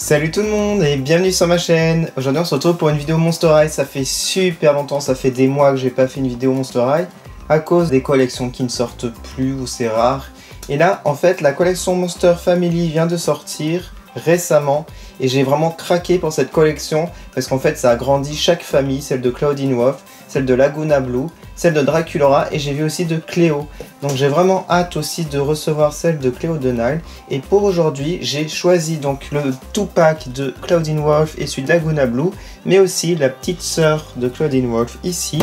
Salut tout le monde et bienvenue sur ma chaîne. Aujourd'hui on se retrouve pour une vidéo Monster High. Ça fait super longtemps, ça fait des mois que j'ai pas fait une vidéo Monster High à cause des collections qui ne sortent plus ou c'est rare. Et là en fait la collection Monster Family vient de sortir récemment et j'ai vraiment craqué pour cette collection parce qu'en fait ça a grandi chaque famille, celle de Claudine Wolf, celle de Laguna Blue, celle de Draculaura et j'ai vu aussi de Cléo. Donc j'ai vraiment hâte aussi de recevoir celle de Cléo de Nile. Et pour aujourd'hui j'ai choisi donc le tout pack de Claudine Wolf et celui de Laguna Blue, mais aussi la petite sœur de Claudine Wolf ici,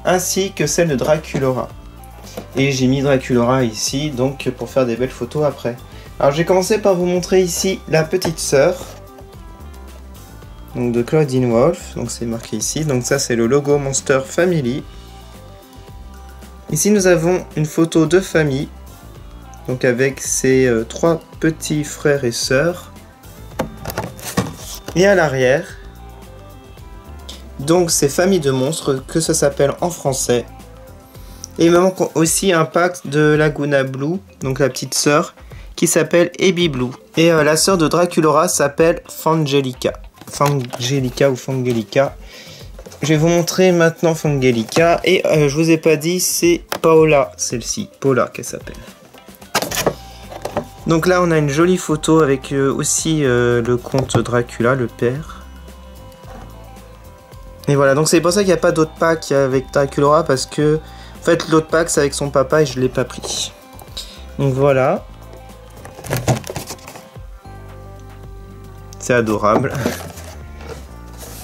ainsi que celle de Draculaura. Et j'ai mis Draculaura ici donc pour faire des belles photos après. Alors je vais commencer par vous montrer ici la petite sœur donc de Claudine Wolf, donc c'est marqué ici, donc ça c'est le logo Monster Family. Ici nous avons une photo de famille, donc avec ses trois petits frères et sœurs. Et à l'arrière, donc c'est Famille de monstres, que ça s'appelle en français. Et il me manque aussi un pack de Laguna Blue, donc la petite sœur, qui s'appelle Ebi Blue. Et la sœur de Draculaura s'appelle Fangelica. Fangelica ou Fangelica. Je vais vous montrer maintenant Fangelica. Et je vous ai pas dit, c'est Paola, celle-ci. Paola qu'elle s'appelle. Donc là, on a une jolie photo avec aussi le comte Dracula, le père. Et voilà, donc c'est pour ça qu'il n'y a pas d'autre pack avec Draculaura, parce que en fait l'autre pack c'est avec son papa et je ne l'ai pas pris. Donc voilà. C'est adorable.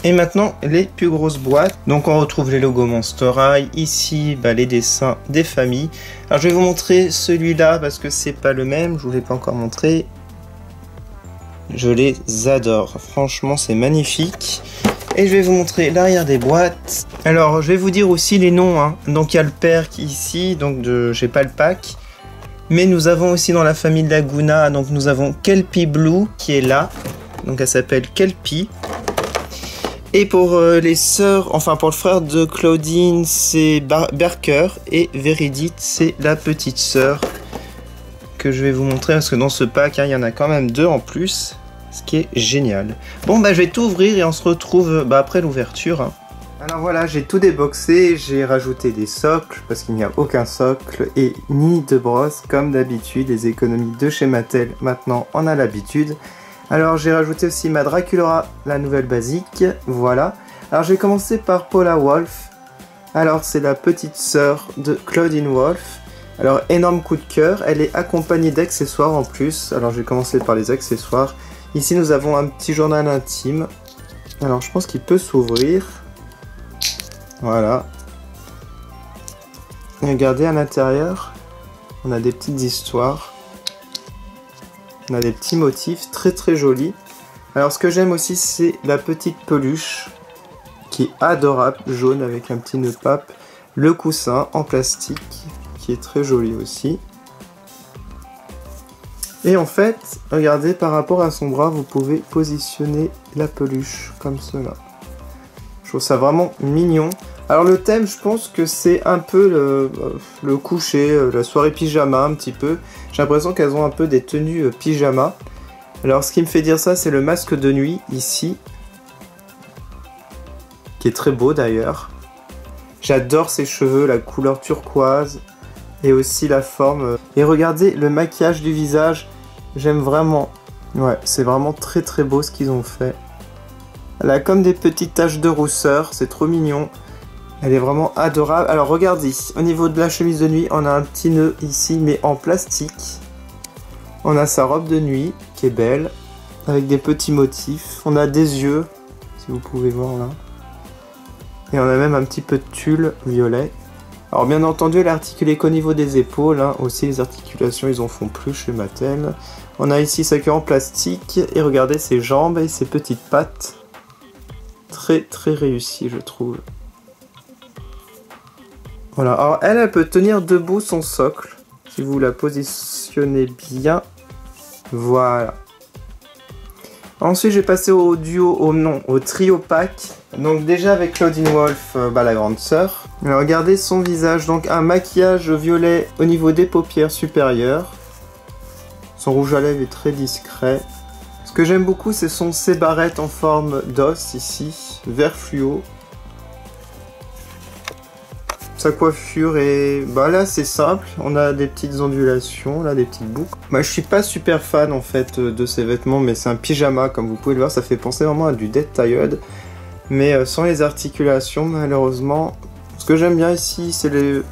Et maintenant les plus grosses boîtes. Donc on retrouve les logos Monster High. Ici les dessins des familles. Alors je vais vous montrer celui-là parce que c'est pas le même. Je vous l'ai pas encore montré. Je les adore. Franchement c'est magnifique. Et je vais vous montrer l'arrière des boîtes. Alors je vais vous dire aussi les noms. Hein. Donc il y a le père qui est ici. Donc j'ai pas le pack. Mais nous avons aussi dans la famille de Laguna. Donc nous avons Kelpie Blue qui est là. Donc elle s'appelle Kelpie. Et pour les sœurs, enfin pour le frère de Claudine, c'est Berker. Et Veridit, c'est la petite sœur que je vais vous montrer. Parce que dans ce pack, il y en a quand même deux en plus. Ce qui est génial. Bon, je vais tout ouvrir et on se retrouve après l'ouverture. Hein. Alors voilà, j'ai tout déboxé. J'ai rajouté des socles parce qu'il n'y a aucun socle. Et ni de brosse comme d'habitude. Les économies de chez Mattel, maintenant on a l'habitude. Alors j'ai rajouté aussi ma Draculaura, la nouvelle basique, voilà. Alors je vais commencer par Paola Wolf. Alors c'est la petite sœur de Claudine Wolf. Alors énorme coup de cœur, elle est accompagnée d'accessoires en plus. Alors je vais commencer par les accessoires. Ici nous avons un petit journal intime. Alors je pense qu'il peut s'ouvrir. Voilà. Et regardez à l'intérieur, on a des petites histoires. On a des petits motifs très très jolis. Alors ce que j'aime aussi c'est la petite peluche qui est adorable, jaune avec un petit nœud pape. Le coussin en plastique qui est très joli aussi. Et en fait, regardez par rapport à son bras, vous pouvez positionner la peluche comme cela. Je trouve ça vraiment mignon. Alors le thème, je pense que c'est un peu le coucher, la soirée pyjama un petit peu. J'ai l'impression qu'elles ont un peu des tenues pyjama. Alors ce qui me fait dire ça, c'est le masque de nuit ici. Qui est très beau d'ailleurs. J'adore ses cheveux, la couleur turquoise. Et aussi la forme. Et regardez le maquillage du visage. J'aime vraiment. Ouais, c'est vraiment très très beau ce qu'ils ont fait. Elle a comme des petites taches de rousseur, c'est trop mignon. Elle est vraiment adorable. Alors regardez, au niveau de la chemise de nuit, on a un petit nœud ici, mais en plastique. On a sa robe de nuit, qui est belle, avec des petits motifs. On a des yeux, si vous pouvez voir là. Et on a même un petit peu de tulle violet. Alors bien entendu, elle est articulée qu'au niveau des épaules. Hein. Aussi, les articulations, ils en font plus chez Mattel. On a ici sa queue en plastique. Et regardez ses jambes et ses petites pattes. Très très réussi, je trouve. Voilà, alors elle peut tenir debout son socle, si vous la positionnez bien, voilà. Ensuite, je vais passer au duo, au trio pack. Donc déjà avec Claudine Wolf, la grande sœur. Alors, regardez son visage, donc un maquillage violet au niveau des paupières supérieures. Son rouge à lèvres est très discret. Ce que j'aime beaucoup, ce sont ces barrettes en forme d'os ici, vert fluo. Sa coiffure est... Bah là c'est simple, on a des petites ondulations, là des petites boucles. Bah je suis pas super fan en fait de ces vêtements, mais c'est un pyjama comme vous pouvez le voir, ça fait penser vraiment à du Dead Tired. Mais sans les articulations malheureusement. Ce que j'aime bien ici c'est les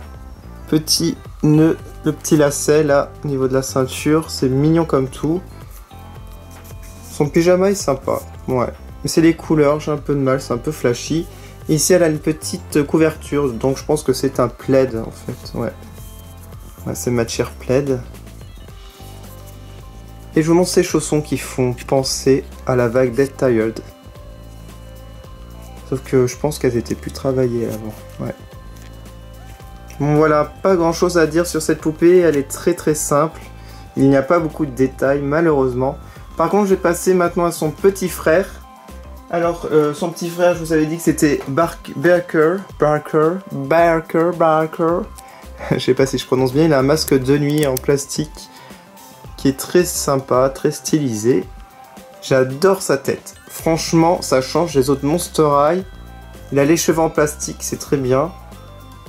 petits nœuds, le petit lacet là au niveau de la ceinture, c'est mignon comme tout. Son pyjama est sympa, ouais. Mais c'est les couleurs, j'ai un peu de mal, c'est un peu flashy. Ici, elle a une petite couverture, donc je pense que c'est un plaid, en fait, ouais. Ouais, c'est matière plaid. Et je vous montre ces chaussons qui font penser à la vague Dead Tired. Sauf que je pense qu'elles étaient plus travaillées avant, ouais. Bon voilà, pas grand chose à dire sur cette poupée, elle est très simple. Il n'y a pas beaucoup de détails, malheureusement. Par contre, je vais passer maintenant à son petit frère. Alors, son petit frère, je vous avais dit que c'était Barker. Je sais pas si je prononce bien. Il a un masque de nuit en plastique qui est très sympa, très stylisé. J'adore sa tête. Franchement, ça change des autres Monster High. Il a les cheveux en plastique, c'est très bien.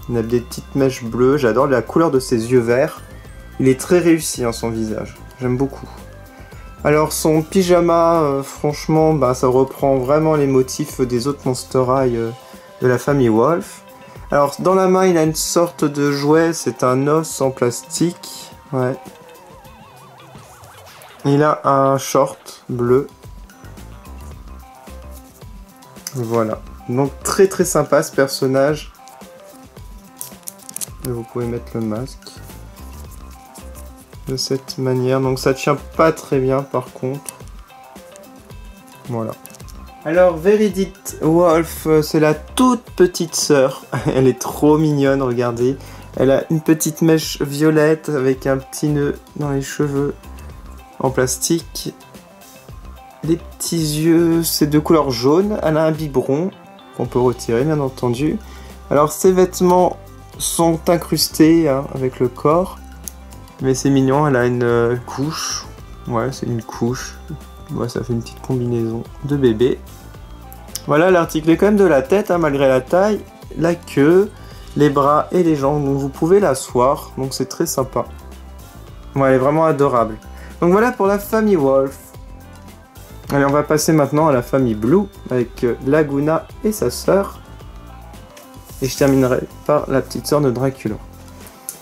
Il a des petites mèches bleues. J'adore la couleur de ses yeux verts. Il est très réussi, hein, son visage. J'aime beaucoup. Alors son pyjama, franchement, bah, ça reprend vraiment les motifs des autres Monster High de la famille Wolf. Alors dans la main, il a une sorte de jouet, c'est un os en plastique. Ouais. Il a un short bleu. Voilà. Donc très sympa ce personnage. Et vous pouvez mettre le masque. De cette manière, donc ça tient pas très bien par contre. Voilà. Alors Verdict Wolf, c'est la toute petite sœur. Elle est trop mignonne, regardez. Elle a une petite mèche violette avec un petit nœud dans les cheveux en plastique. Les petits yeux, c'est de couleur jaune. Elle a un biberon qu'on peut retirer bien entendu. Alors ses vêtements sont incrustés hein, avec le corps. Mais c'est mignon, elle a une couche. Ouais, c'est une couche. Ouais, ça fait une petite combinaison de bébé. Voilà, l'article est quand même de la tête, hein, malgré la taille, la queue, les bras et les jambes. Donc vous pouvez l'asseoir, donc c'est très sympa. Ouais, elle est vraiment adorable. Donc voilà pour la famille Wolf. Allez, on va passer maintenant à la famille Blue, avec Laguna et sa sœur. Et je terminerai par la petite sœur de Dracula.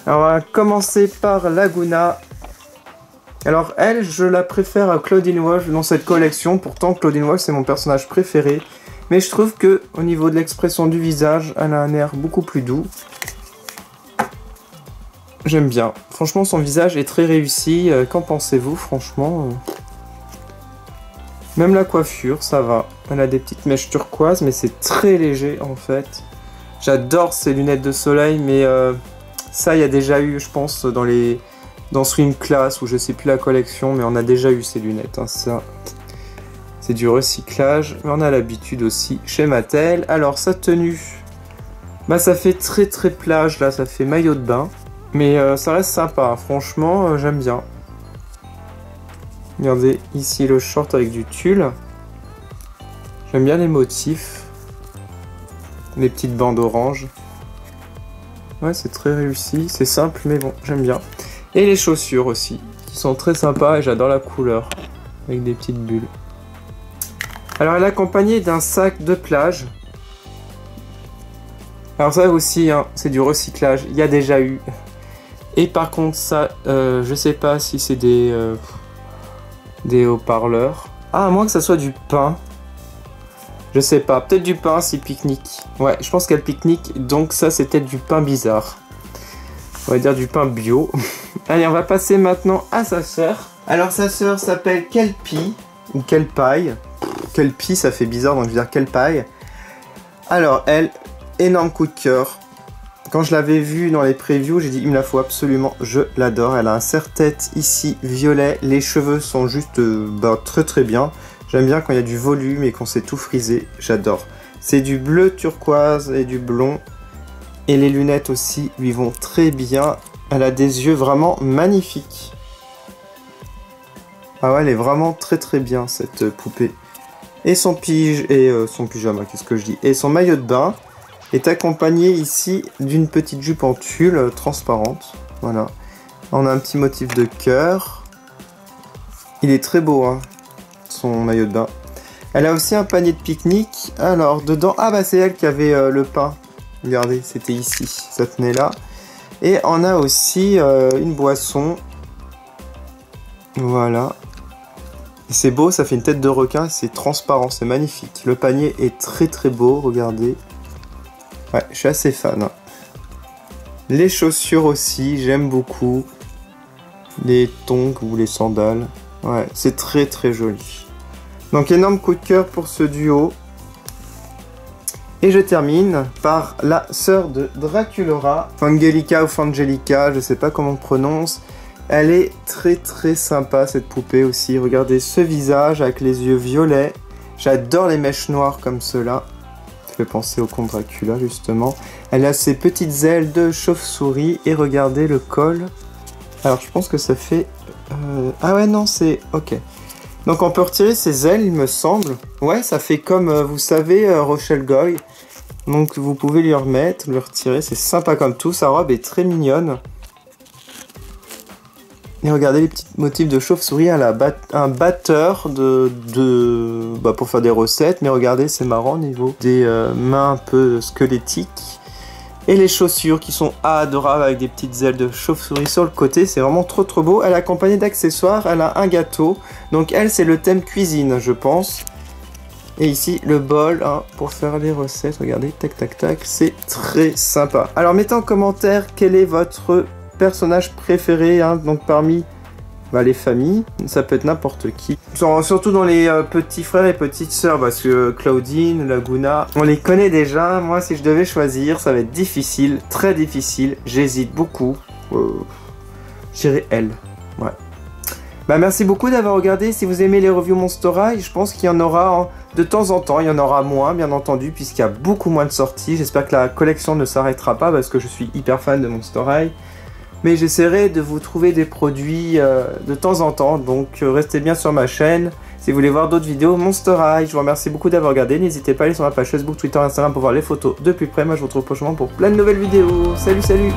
Alors, on va commencer par Laguna. Alors, elle, je la préfère à Claudine Wolf dans cette collection. Pourtant, Claudine Wolf, c'est mon personnage préféré. Mais je trouve que au niveau de l'expression du visage, elle a un air beaucoup plus doux. J'aime bien. Franchement, son visage est très réussi. Qu'en pensez-vous, franchement Même la coiffure, ça va. Elle a des petites mèches turquoises, mais c'est très léger, en fait. J'adore ces lunettes de soleil, mais... ça, il y a déjà eu, je pense, dans Swim Class, ou je sais plus la collection, mais on a déjà eu ces lunettes. Hein, ça, c'est du recyclage, mais on a l'habitude aussi chez Mattel. Alors, sa tenue, bah, ça fait très plage, là, ça fait maillot de bain. Mais ça reste sympa, hein. Franchement, j'aime bien. Regardez, ici, le short avec du tulle. J'aime bien les motifs. Les petites bandes oranges. Ouais, c'est très réussi, c'est simple, mais bon, j'aime bien. Et les chaussures aussi, qui sont très sympas et j'adore la couleur, avec des petites bulles. Alors, elle est accompagnée d'un sac de plage. Alors ça aussi, hein, c'est du recyclage, il y a déjà eu. Et par contre, ça, je sais pas si c'est des haut-parleurs. Ah, à moins que ça soit du pain. Je sais pas, peut-être du pain si pique-nique. Ouais, je pense qu'elle pique-nique, donc ça c'est peut-être du pain bizarre. On va dire du pain bio. Allez, on va passer maintenant à sa sœur. Alors sa sœur s'appelle Kelpie, ou Kelpie. Kelpie, ça fait bizarre, donc je vais dire Kelpie. Alors elle, énorme coup de cœur. Quand je l'avais vue dans les previews, j'ai dit il me la faut absolument, je l'adore. Elle a un serre-tête ici violet, les cheveux sont juste très bien. J'aime bien quand il y a du volume et qu'on sait tout friser, j'adore. C'est du bleu turquoise et du blond. Et les lunettes aussi lui vont très bien. Elle a des yeux vraiment magnifiques. Ah ouais, elle est vraiment très très bien cette poupée. Et son pyjama, qu'est-ce que je dis? Et son maillot de bain est accompagné ici d'une petite jupe en tulle transparente. Voilà. On a un petit motif de cœur. Il est très beau, hein, son maillot de bain. Elle a aussi un panier de pique-nique. Alors, dedans... Ah bah c'est elle qui avait le pain. Regardez, c'était ici. Ça tenait là. Et on a aussi une boisson. Voilà. C'est beau, ça fait une tête de requin, c'est transparent, c'est magnifique. Le panier est très très beau, regardez. Ouais, je suis assez fan. Hein. Les chaussures aussi, j'aime beaucoup. Les tongs ou les sandales. Ouais, c'est très très joli. Donc énorme coup de cœur pour ce duo. Et je termine par la sœur de Draculaura, Fangelica ou Fangelica, je sais pas comment on prononce. Elle est très très sympa cette poupée aussi. Regardez ce visage avec les yeux violets. J'adore les mèches noires comme cela. Ça fait penser au comte Dracula justement. Elle a ses petites ailes de chauve-souris et regardez le col. Alors je pense que ça fait... Ah ouais non c'est... Ok. Donc on peut retirer ses ailes il me semble. Ouais ça fait comme vous savez Rochelle Goy. Donc vous pouvez lui remettre, lui retirer. C'est sympa comme tout. Sa robe est très mignonne. Et regardez les petits motifs de chauve-souris, elle a un batteur pour faire des recettes, mais regardez c'est marrant au niveau des mains un peu squelettiques. Et les chaussures qui sont adorables avec des petites ailes de chauve-souris sur le côté, c'est vraiment trop trop beau. Elle est accompagnée d'accessoires, elle a un gâteau, donc elle c'est le thème cuisine je pense. Et ici le bol hein, pour faire les recettes, regardez, tac tac tac, c'est très sympa. Alors mettez en commentaire quel est votre personnage préféré, hein, donc parmi les familles, ça peut être n'importe qui. Surtout dans les petits frères et petites sœurs, parce que Claudine, Laguna, on les connaît déjà. Moi, si je devais choisir, ça va être difficile, très difficile. J'hésite beaucoup. Je dirais elle. Ouais. Bah, merci beaucoup d'avoir regardé. Si vous aimez les reviews Monster High, je pense qu'il y en aura de temps en temps. Il y en aura moins, bien entendu, puisqu'il y a beaucoup moins de sorties. J'espère que la collection ne s'arrêtera pas, parce que je suis hyper fan de Monster High. Mais j'essaierai de vous trouver des produits de temps en temps, donc restez bien sur ma chaîne. Si vous voulez voir d'autres vidéos Monster High, je vous remercie beaucoup d'avoir regardé. N'hésitez pas à aller sur ma page Facebook, Twitter, Instagram pour voir les photos de plus près. Moi je vous retrouve prochainement pour plein de nouvelles vidéos. Salut, salut!